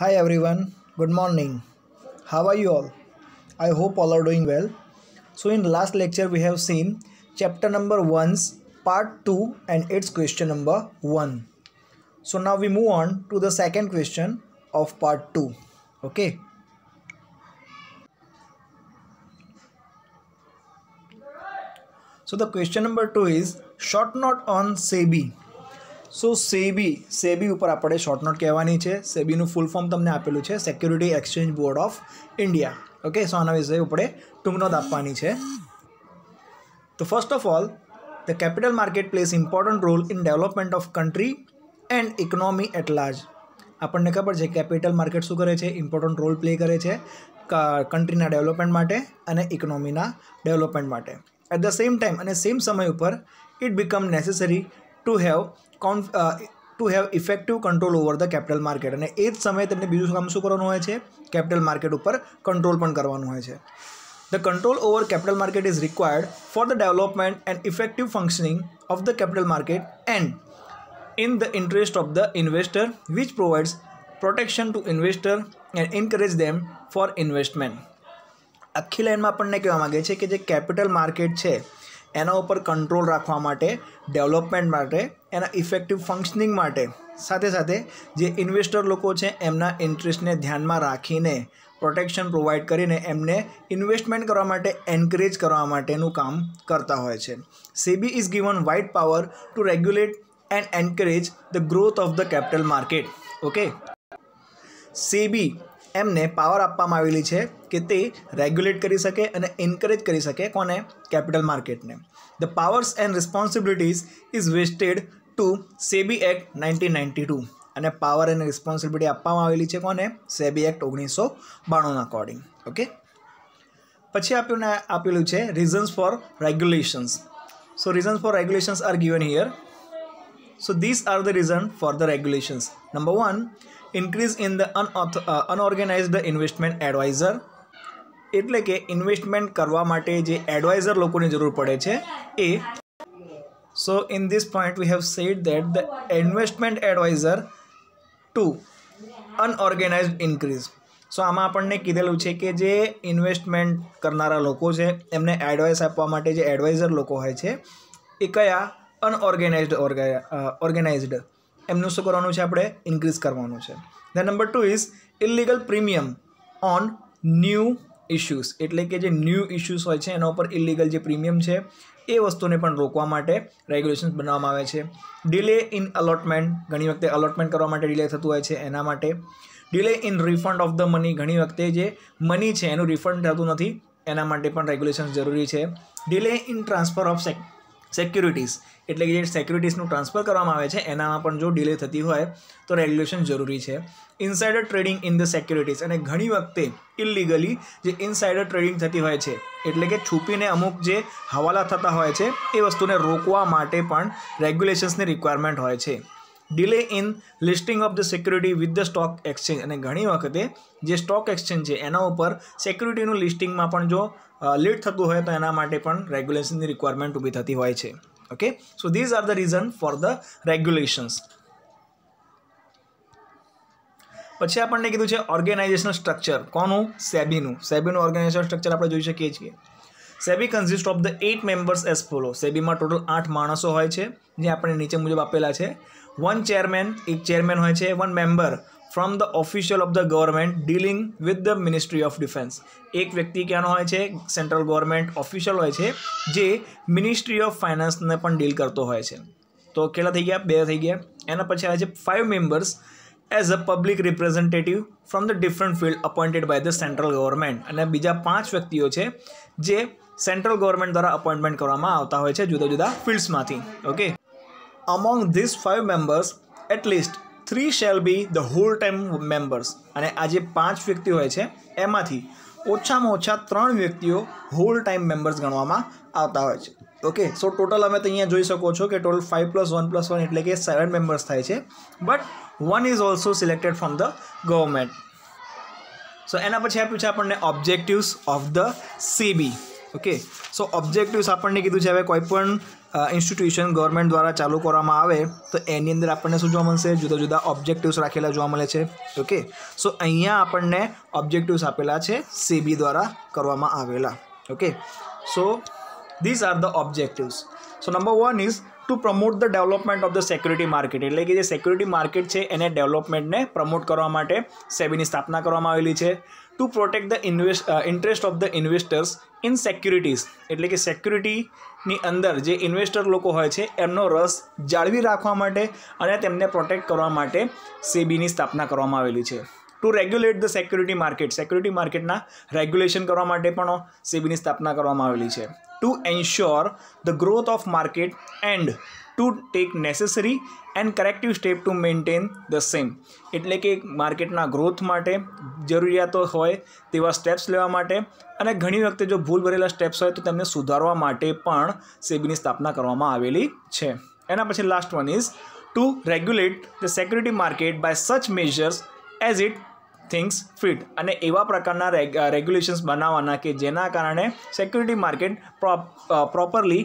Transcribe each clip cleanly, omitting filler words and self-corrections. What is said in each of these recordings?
Hi everyone, good morning. How are you all? I hope all are doing well. So in the last lecture we have seen chapter number 1's part 2 and its question number 1. So now we move on to the second question of part 2. Okay. So the question number 2 is short note on SEBI. સો સેબી ઉપર આપણે short note કહેવાની છે. સેબીનું full form તમને આપેલું છે, security exchange board of India. Okay, so આના વિશે આપણે ટૂંક નોંધ આપવાની છે. તો first of all, the capital market place important role in development of country and economy at large. આપણને ખબર છે કેપિટલ માર્કેટ શું કરે છે, ઇમ્પોર્ટન્ટ રોલ પ્લે કરે છે કન્ટ્રીના ડેવલપમેન્ટ માટે અને ઇકોનોમીના ડેવલપમેન્ટ માટે. એટ ધ સેમ ટાઈમ અને સેમ સમય ઉપર it become necessary to have effective control over the capital market. અને એ જ સમયે તેમને બીજું કામ શું કરવાનું હોય છે, કેપિટલ માર્કેટ ઉપર કંટ્રોલ પણ કરવાનું હોય છે. The control over capital market is required for the development and effective functioning of the capital market and in the interest of the investor which provides protection to investor and encourage them for investment. આખી લાઇનમાં આપણને કહેવા માગે છે કે જે capital market છે એના ઉપર કંટ્રોલ રાખવા માટે, ડેવલપમેન્ટ માટે, એના ઇફેક્ટિવ ફંક્શનિંગ માટે, સાથે સાથે જે ઇન્વેસ્ટર લોકો છે એમના ઇન્ટરેસ્ટને ધ્યાનમાં રાખીને પ્રોટેક્શન પ્રોવાઈડ કરીને એમને ઇન્વેસ્ટમેન્ટ કરવા માટે એન્કરેજ કરવા માટેનું કામ કરતા હોય છે. SEBI is given wide power to regulate and encourage the growth of the capital market. Okay, SEBI એમને પાવર આપવામાં આવેલી છે કે તે રેગ્યુલેટ કરી શકે અને એન્કરેજ કરી શકે કોને, કેપિટલ માર્કેટને. The powers and responsibilities is vested to SEBI act 1992. અને પાવર અને રિસ્પોન્સિબિલિટી આપવામાં આવેલી છે કોને, સેબી એક્ટ 1992 અકોર્ડિંગ. ઓકે, પછી આપેલું છે reasons for regulations. So reasons for regulations are given here. So this are the reason for the regulations. Number 1, increase in the unorganised investment adviser. એટલે કે ઇન્વેસ્ટમેન્ટ કરવા માટે જે એડવાઇઝર લોકોની જરૂર પડે છે એ. So in this point we have said that the investment adviser to unorganised increase. So આમાં આપણને કીધેલું છે કે જે ઇન્વેસ્ટમેન્ટ કરનારા લોકો છે એમને એડવાઇસ આપવા માટે જે એડવાઇઝર લોકો હોય છે એ કયા, ઓર્ગેનાઇઝડ એમનું શું કરવાનું છે, આપણે ઇન્ક્રીઝ કરવાનું છે. The number 2 is illegal premium on new issues. એટલે કે જે ન્યૂ ઇશ્યુઝ હોય છે એના ઉપર ઇલીગલ જે પ્રીમિયમ છે એ વસ્તુને પણ રોકવા માટે રેગ્યુલેશન્સ બનાવવામાં આવે છે. ડિલે ઇન અલોટમેન્ટ, ઘણી વખતે અલોટમેન્ટ કરવા માટે ડિલે થતું હોય છે એના માટે. Delay in refund of the money, ઘણી વખતે જે મની છે એનું રિફંડ થતું નથી એના માટે પણ રેગ્યુલેશન્સ જરૂરી છે. Delay in transfer of securities, એટલે કે જે સિક્યુરિટીઝનું ટ્રાન્સફર કરવામાં આવે છે એનામાં પણ જો ડિલે થતી હોય તો રેગ્યુલેશન જરૂરી છે. Insider trading in the securities, અને ઘણી વખતે ઇલીગલી જે ઇનસાઇડર ટ્રેડિંગ થતી હોય છે એટલે કે છુપીને અમુક જે હવાલા થતા હોય છે એ વસ્તુને રોકવા માટે પણ રેગ્યુલેશન્સની રિક્વાયરમેન્ટ હોય છે. Delay in listing of the security with the stock exchange, અને ઘણી વખતે જે સ્ટોક એક્સચેન્જ છે એના ઉપર સિક્યુરિટીનું લિસ્ટિંગમાં પણ જો લેટ થતું હોય તો એના માટે પણ રેગ્યુલેશનની રિક્વાયરમેન્ટ ઊભી થતી હોય છે. Okay, so these are the reason for the regulations. પછી આપણને કીધું છે ઓર્ગેનાઇઝેશનલ સ્ટ્રક્ચર. કોનું, સેબીનું. સેબીનું ઓર્ગેનાઇઝેશન સ્ટ્રક્ચર આપણે જોઈ શકીએ છીએ. SEBI consist of the 8 members as follow. સેબીમાં ટોટલ 8 માણસો હોય છે જે આપણે નીચે મુજબ આપેલા છે. 1 ચેરમેન, એક ચેરમેન હોય છે. 1 member from the official of the government dealing with the ministry of defence. એક વ્યક્તિ ક્યાંનો હોય છે, સેન્ટ્રલ ગવર્મેન્ટ ઓફિશિયલ હોય છે જે મિનિસ્ટ્રી ઓફ ફાઇનાન્સને પણ ડીલ કરતો હોય છે. તો કેટલા થઈ ગયા, 2 થઈ ગયા. એના પછી આવે છે 5 members as a public representative from the different field appointed by the central government. અને બીજા 5 વ્યક્તિઓ છે જે સેન્ટ્રલ ગવર્મેન્ટ દ્વારા અપોઇન્ટમેન્ટ કરવામાં આવતા હોય છે જુદા જુદા ફિલ્ડ્સમાંથી. Okay, among this 5 members at least 3 shall be the whole time members. અને આ જે 5 વ્યક્તિઓ હોય છે એમાંથી ઓછામાં ઓછા 3 વ્યક્તિઓ હોલ ટાઈમ મેમ્બર્સ ગણવામાં આવતા હોય છે. ઓકે, સો ટોટલ અમે તો અહીંયા જોઈ શકો છો કે ટોટલ 5 + 1 + 1 એટલે કે 7 મેમ્બર્સ થાય છે. But 1 is also selected from the government. So એના પછી આપ્યું છે આપણને objectives of the SEBI. Okay, so objectives આપણને કીધું છે હવે કોઈ પણ ઇન્સ્ટિટ્યુશન ગવર્મેન્ટ દ્વારા ચાલુ કરવામાં આવે તો એની અંદર આપણને શું જોવા મળશે? જુદા જુદા ઓબ્જેક્ટિવ્સ રાખેલા જોવા મળે છે. ઓકે, સો અહીંયા આપણને ઓબ્જેક્ટિવ્સ આપેલા છે સેબી દ્વારા કરવામાં આવેલા. Okay, so this are the objectives. So number 1 is two promote the development of the security market, એટલે કે જે સિક્યુરિટી માર્કેટ છે એને ડેવલપમેન્ટને પ્રમોટ કરવા માટે સેબીની સ્થાપના કરવામાં આવેલી છે. Two protect the interest of the investors in securities, એટલે કે સિક્યુરિટીની અંદર જે ઇન્વેસ્ટર લોકો હોય છે એમનો રસ જાળવી રાખવા માટે અને તેમને પ્રોટેક્ટ કરવા માટે સેબીની સ્થાપના કરવામાં આવેલી છે. To regulate the security market, security માર્કેટના રેગ્યુલેશન કરવા માટે પણ સેબીની સ્થાપના કરવામાં આવેલી છે. To ensure the growth of market and to take necessary and corrective step to maintain the same, એટલે કે માર્કેટના ગ્રોથ માટે જરૂરિયાતો હોય તેવા સ્ટેપ્સ લેવા માટે અને ઘણી વખતે જો ભૂલ ભરેલા સ્ટેપ્સ હોય તો તેમને સુધારવા માટે પણ સેબીની સ્થાપના કરવામાં આવેલી છે. એના પછી last one is to regulate the security market by such measures as it thinks fit, અને એવા પ્રકારના રેગ્યુલેશન્સ બનાવવાના કે જેના કારણે સિક્યુરિટી માર્કેટ પ્રોપરલી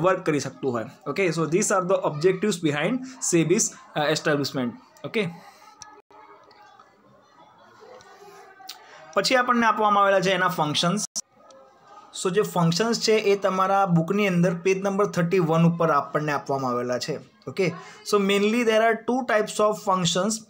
વર્ક કરી શકતું હોય. Okay, so this are the objectives behind SEBI's establishment. Okay, પછી આપણને આપવામાં આવેલા છે એના ફંક્શન્સ. સો જે ફંક્શન્સ છે એ તમારા બુકની અંદર પેજ નંબર 31 ઉપર આપણને આપવામાં આવેલા છે. Okay, so mainly there are 2 types of functions.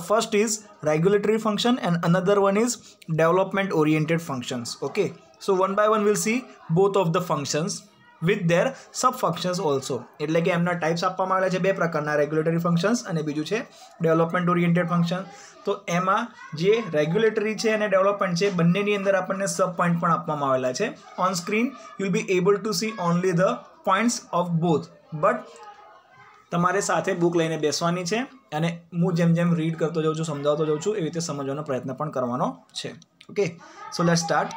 First is regulatory function and another one is development oriented functions. Okay, so one by one we'll see both of the functions with their sub functions also. એટલે કે એમના types આપવામાં આવેલા છે બે પ્રકારના, regulatory functions અને બીજું છે ડેવલપમેન્ટ ઓરિએન્ટેડ ફંક્શન. તો એમાં જે રેગ્યુલેટરી છે અને ડેવલપમેન્ટ છે બંનેની અંદર આપણને સબ પોઈન્ટ પણ આપવામાં આવેલા છે. On screen you will be able to C only the points of both, but તમારે સાથે બુક લઈને બેસવાની છે અને હું જેમ જેમ રીડ કરતો જાઉં છું, સમજાવતો જાઉં છું, એવી રીતે સમજવાનો પ્રયત્ન પણ કરવાનો છે. Okay, so let's start.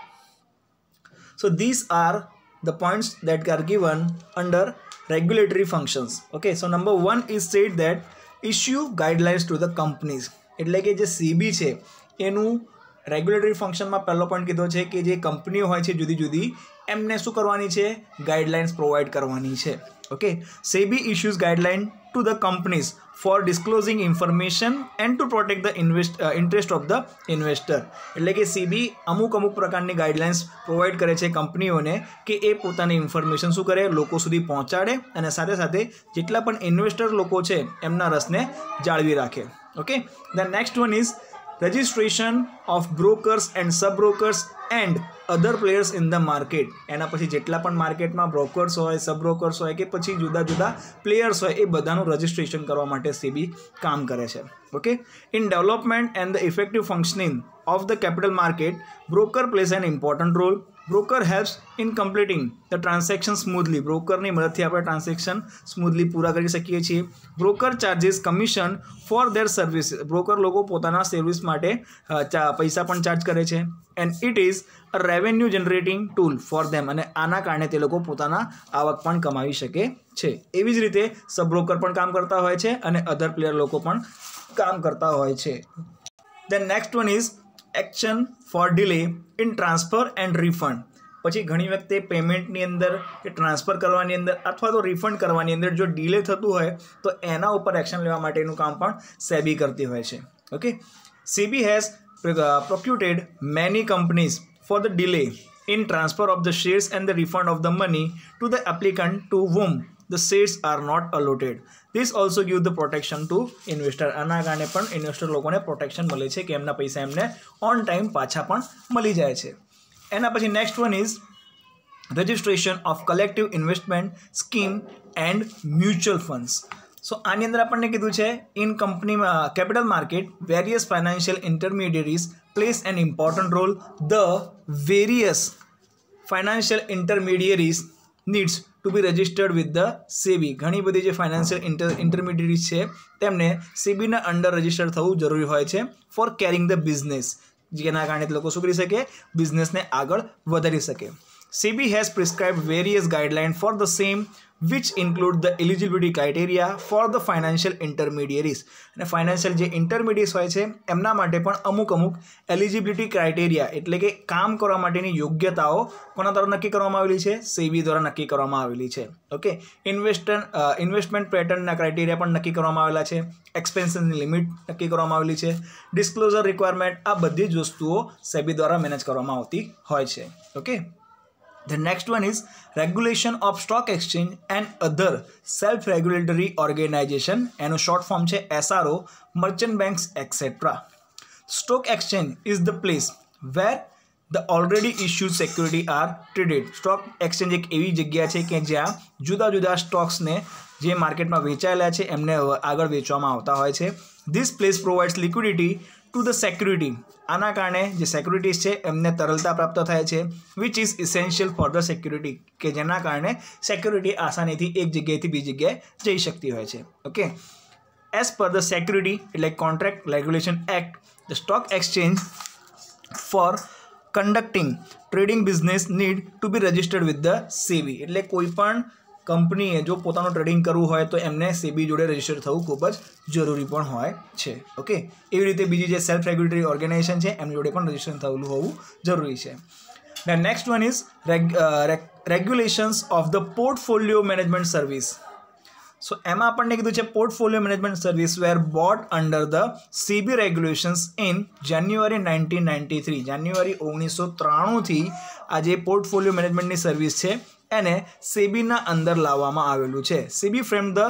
So this are the points that R given under regulatory functions. Okay, so number 1 is sad that issue guidelines two the companies, એટલે કે જે સેબી છે એનું રેગ્યુલેટરી ફંક્શનમાં પહેલો પોઈન્ટ કીધો છે કે જે કંપનીઓ હોય છે જુદી જુદી એમને શું કરવાની છે? ગાઈડલાઇન્સ પ્રોવાઈડ કરવાની છે. Okay, SEBI issues guideline to the companies for disclosing information and to protect the interest of the investor, એટલે કે સેબી અમુક પ્રકારની ગાઈડલાઇન્સ પ્રોવાઈડ કરે છે કંપનીઓને કે એ પોતાની ઇન્ફોર્મેશન શું કરે? લોકો સુધી પહોંચાડે અને સાથે સાથે જેટલા પણ ઇન્વેસ્ટર લોકો છે એમના રસને જાળવી રાખે. Okay, the next one is registration of brokers and sub brokers and other players in the market. એના પછી જેટલા પણ માર્કેટમાં બ્રોકર્સ હોય, સબ બ્રોકર્સ હોય કે પછી જુદા જુદા પ્લેયર્સ હોય એ બધાનું રજિસ્ટ્રેશન કરવા માટે સેબી કામ કરે છે. Okay, in development and the effective functioning of the capital market broker plays an important role. Broker helps in completing the transaction smoothly, બ્રોકરની મદદથી આપણે ટ્રાન્ઝેક્શન સ્મૂથલી પૂરા કરી શકીએ છીએ. Broker charges commission for their service, broker લોકો પોતાના service માટે પૈસા પણ ચાર્જ કરે છે. And it is a revenue generating tool for them, અને આના કારણે તે લોકો પોતાના આવક પણ કમાવી શકે છે. એવી જ રીતે સબ બ્રોકર પણ કામ કરતા હોય છે અને અધર પ્લેયર લોકો પણ કામ કરતા હોય છે. Then next one is action for delay in transfer and refund. પછી ઘણી વખતે પેમેન્ટની અંદર કે ટ્રાન્સફર કરવાની અંદર અથવા તો રિફંડ કરવાની અંદર જો ડિલે થતું હોય તો એના ઉપર એક્શન લેવા માટેનું કામ પણ સેબી કરતી હોય છે. Okay, SEBI has procured many companies for the delay in transfer of the shares and the refund of the money to the applicant to whom the shares are not allotted. This also gives the protection to investor. આના કારણે પણ investor લોકોને protection મળે છે કે એમના પૈસા એમને ઓન ટાઈમ પાછા પણ મળી જાય છે. એના પછી next one is registration of collective investment scheme and mutual funds. So આની અંદર આપણને કીધું છે ઇન કંપનીમાં capital market various financial intermediaries plays an important role. The various financial intermediaries needs to be registered with the SEBI. ઘણી બધી જે financial ઇન્ટરમીડિયરીઝ છે તેમને સેબીના અંડર રજિસ્ટર થવું જરૂરી હોય છે ફોર કેરિંગ ધ બિઝનેસ, જેના કારણે લોકો શું કરી શકે? બિઝનેસને આગળ વધારી શકે. SEBI has prescribed various guidelines for the same which include the eligibility criteria for the financial intermediaries. અને ફાઇનાન્શિયલ જે ઇન્ટરમીડિયેટ્સ હોય છે એમના માટે પણ અમુક એલિજિબિલિટી ક્રાઇટેરિયા એટલે કે કામ કરવા માટેની યોગ્યતાઓ કોના દ્વારા નક્કી કરવામાં આવેલી છે? સેબી દ્વારા નક્કી કરવામાં આવેલી છે. ઓકે, ઇન્વેસ્ટમેન્ટ પેટર્નના ક્રાઇટેરિયા પણ નક્કી કરવામાં આવેલા છે. એક્સપેન્સની લિમિટ નક્કી કરવામાં આવેલી છે. ડિસ્ક્લોઝર રિક્વાયરમેન્ટ, આ બધી જ વસ્તુઓ સેબી દ્વારા મેનેજ કરવામાં આવતી હોય છે. Okay, the next one is regulation of stock exchange and other self-regulatory organization. એનું short form છે SRO, merchant banks, etc. Stock exchange is the place where the already issued security are traded. stock exchange એક એવી જગ્યા છે કે જ્યાં જુદા જુદા સ્ટોક્સને જે માર્કેટમાં વેચાયેલા છે એમને આગળ વેચવામાં આવતા હોય છે. This place provides liquidity to the security. આના કારણે જે સેક્યુરિટીઝ છે એમને તરલતા પ્રાપ્ત થાય છે, which is essential for the security, કે જેના કારણે સિક્યુરિટી આસાનીથી એક જગ્યાએથી બીજી જગ્યાએ જઈ શકતી હોય છે. Okay, as per the security એટલે contract regulation act, the stock exchange for conducting trading business need to be registered with the SEBI. એટલે કોઈ પણ કંપનીએ જો પોતાનું ટ્રેડિંગ કરવું હોય તો એમને સેબી જોડે રજિસ્ટર થવું ખૂબ જ જરૂરી પણ હોય છે. ઓકે, એવી રીતે બીજી જે સેલ્ફ રેગ્યુલેટરી ઓર્ગેનાઇઝેશન છે એમની જોડે પણ રજિસ્ટર થયેલું હોવું જરૂરી છે. The next one is regulations of the portfolio management service. So એમાં આપણને કીધું છે portfolio management service were bought under the SEBI regulations in January 1993. જાન્યુઆરી 1993થી આ જે પોર્ટફોલિયો મેનેજમેન્ટની સર્વિસ છે એને સેબીના અંદર લાવવામાં આવેલું છે. SEBI frame the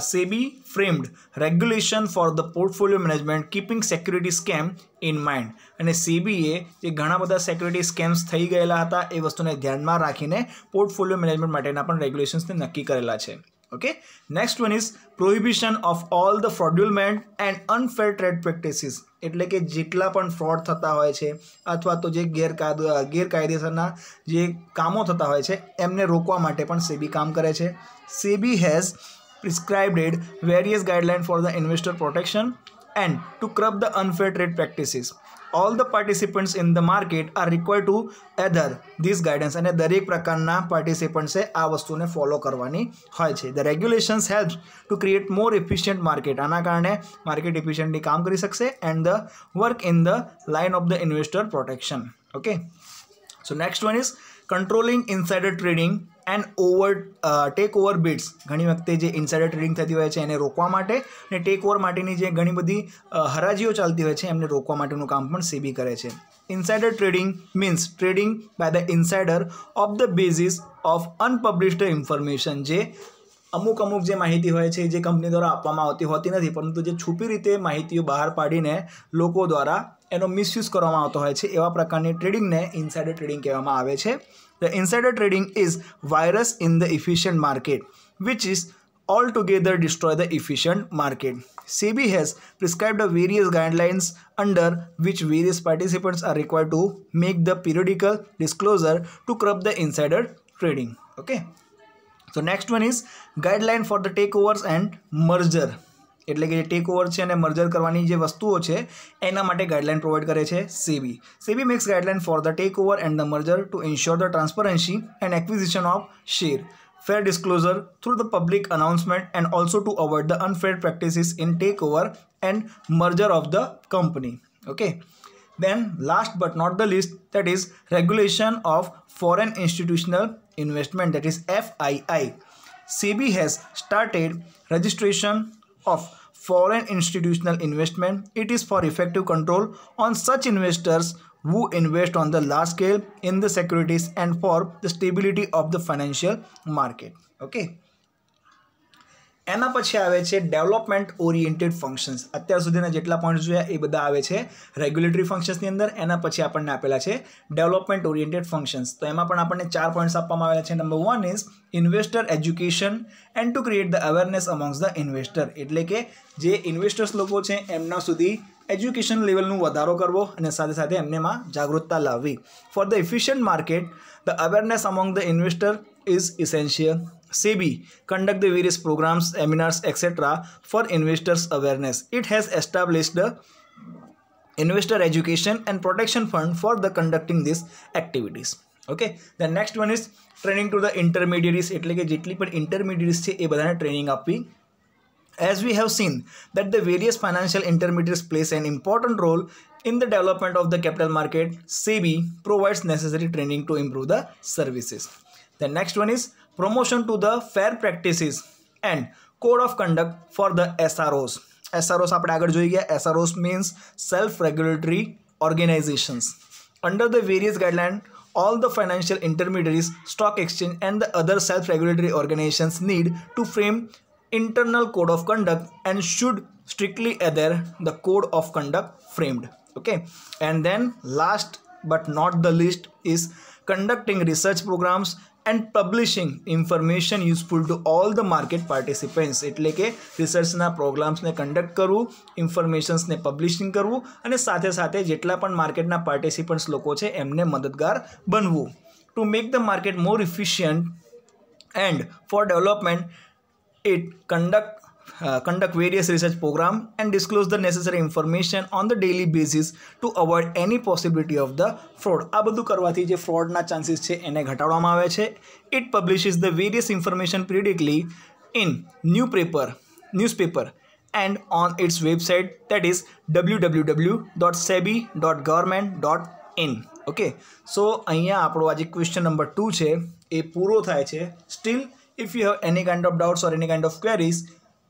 SEBI framed regulation for the portfolio management keeping security scam in mind. અને સેબીએ જે ઘણા બધા સેક્યુરિટી સ્કેમ્સ થઈ ગયેલા હતા એ વસ્તુને ધ્યાનમાં રાખીને પોર્ટફોલિયો મેનેજમેન્ટ માટેના પણ રેગ્યુલેશન્સને નક્કી કરેલા છે. Okay, next one is prohibition of all the fraudulent and unfair trade practices. એટલે કે જેટલા પણ ફ્રોડ થતા હોય છે અથવા તો જે ગેરકાયદેસરના જે કામો થતા હોય છે એમને રોકવા માટે પણ સેબી કામ કરે છે. SEBI has prescribed various guidelines for the investor protection and to curb the unfair trade practices. All the participants in the market are required to adhere these guidance. અને દરેક પ્રકારના પાર્ટિસિપન્ટ્સે આ વસ્તુને ફોલો કરવાની હોય છે. The regulations helps to create more efficient market. આના કારણે માર્કેટ એફિશિયન્ટલી કામ કરી શકશે and the work in the line of the investor protection. Okay, so next one is controlling insider trading and take over bids. ઘણી વખતે જે ઇન્સાઇડર trading થતી હોય છે એને રોકવા માટે અને ટેક ઓવર માટેની જે ઘણી બધી હરાજીઓ ચાલતી હોય છે એમને રોકવા માટેનું કામ પણ સેબી કરે છે. Insider trading means trading by the insider of the basis of unpublished information. જે અમુક જે માહિતી હોય છે જે કંપની દ્વારા આપવામાં આવતી હોતી નથી, પરંતુ જે છુપી રીતે માહિતીઓ બહાર પાડીને લોકો દ્વારા એનો મિસયુઝ કરવામાં આવતો હોય છે એવા પ્રકારની ટ્રેડિંગને ઇન્સાઇડર ટ્રેડિંગ કહેવામાં આવે છે. The insider trading is virus in the efficient market, which is altogether destroy the efficient market. SEBI has prescribed various guidelines under which various participants are required to make the periodical disclosure to curb the insider trading. Okay. So next one is guideline for the takeovers and merger. એટલે કે જે take over છે અને merger કરવાની જે વસ્તુઓ છે એના માટે ગાઈડલાઇન પ્રોવાઈડ કરે છે SEBI. SEBI makes guideline for the take over and the merger to ensure the transparency and acquisition of share, fair disclosure through the public announcement, and also to avoid the unfair practices in takeover and merger of the company. Okay. Then last but not the least, that is regulation of foreign institutional investment, that is FII. SEBI has started registration of foreign institutional investment. It is for effective control on such investors who invest on the large scale in the securities and for the stability of the financial market. Okay. એના પછી આવે છે development oriented functions. અત્યાર સુધીના જેટલા points જોયા એ બધા આવે છે રેગ્યુલેટરી ફંક્શન્સની અંદર. એના પછી આપણને આપેલા છે ડેવલપમેન્ટ ઓરિએન્ટેડ ફંક્શન્સ. તો એમાં પણ આપણને 4 પોઈન્ટ્સ આપવામાં આવેલા છે. Number 1 is investor education and to create the awareness amongst the investor. એટલે કે જે ઇન્વેસ્ટર્સ લોકો છે એમના સુધી એજ્યુકેશન લેવલનું વધારો કરવો અને સાથે સાથે એમનેમાં જાગૃતતા લાવવી. For the efficient market the awareness among the investor is essential. SEBI conduct the various programs, seminars, etc. for investors awareness. It has established investor education and protection fund for the conducting these activities. Okay, the next one is training to the intermediaries, એટલે કે જેટલી પણ intermediaries છે એ બધાને training આપવી. As we have seen that the various financial intermediaries plays an important role in the development of the capital market, SEBI provides necessary training to improve the services. The next one is promotion to the fair practices and code of conduct for the SROs. SROs આપણે આગળ જોઈ ગયા. SROs means self-regulatory organizations. Under the various guidelines, all the financial intermediaries, stock exchange and the other self-regulatory organizations need to frame internal code of conduct and should strictly adhere the code of conduct framed. Okay, and then last but not the least is conducting research programs and publishing information useful to all the market participants. એટલે કે રિસર્ચના પ્રોગ્રામ્સને conduct કરવું, ઇન્ફોર્મેશન્સને publishing કરવું અને સાથે સાથે જેટલા પણ માર્કેટના participants લોકો છે એમને મદદગાર બનવું. To make the market more efficient and for development it conduct various research program and disclose the necessary information on the daily basis to avoid any possibility of the fraud. આ બધું કરવાથી જે ફ્રોડના chances છે એને ઘટાડવામાં આવે છે. It publishes the various information periodically in newspaper and on its website, that is www.sebi.government.in. Okay, so અહીંયા આપણો આજે ક્વેશ્ચન નંબર 2 છે એ પૂરો થાય છે. Still, if you have any kind of doubts or any kind of queries,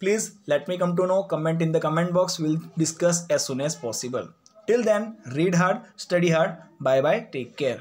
please let me come to know. Comment in the comment box. We'll discuss as soon as possible. Till then, read hard, study hard. Bye bye. Take care.